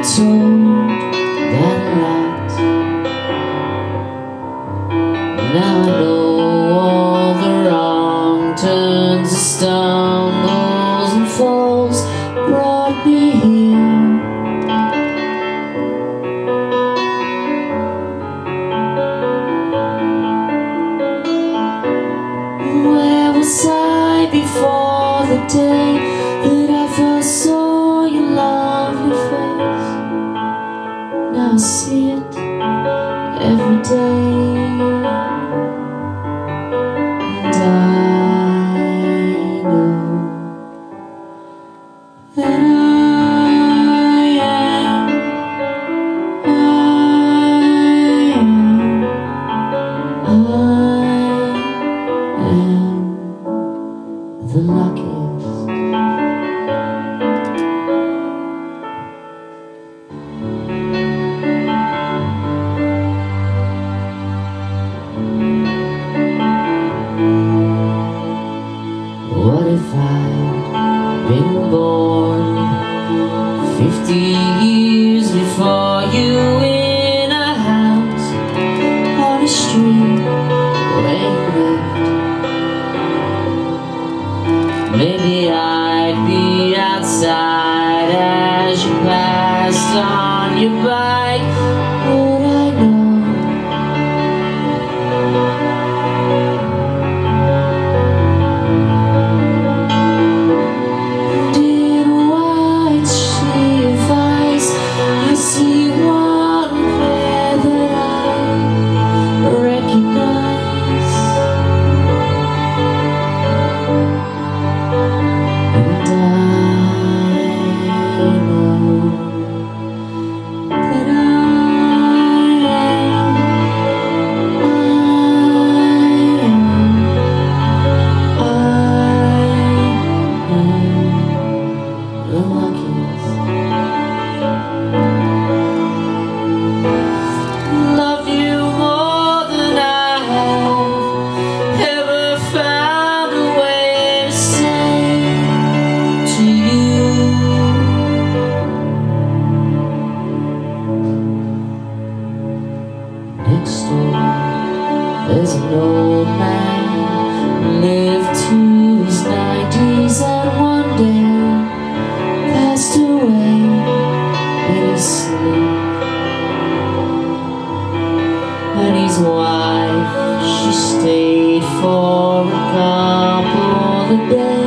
told that a lot. Now I know all the wrong turns and stumbles and falls brought me here. Where was I before the day that I first saw your lovely face? Now I see it every day, and I know that I am the luckiest. What if I'd been born 50 years before you, in a house on a street where you lived? Maybe I'd be outside as you passed on your bike. Would I know? Did white sea of ice, I see one pair that I recognize. And I know that I am the luckiest. Love you more than I have ever found a way to say to you. Next door, there's an old man who lived to his 90s and one day passed away in his sleep. And his wife, she stayed for a couple of days.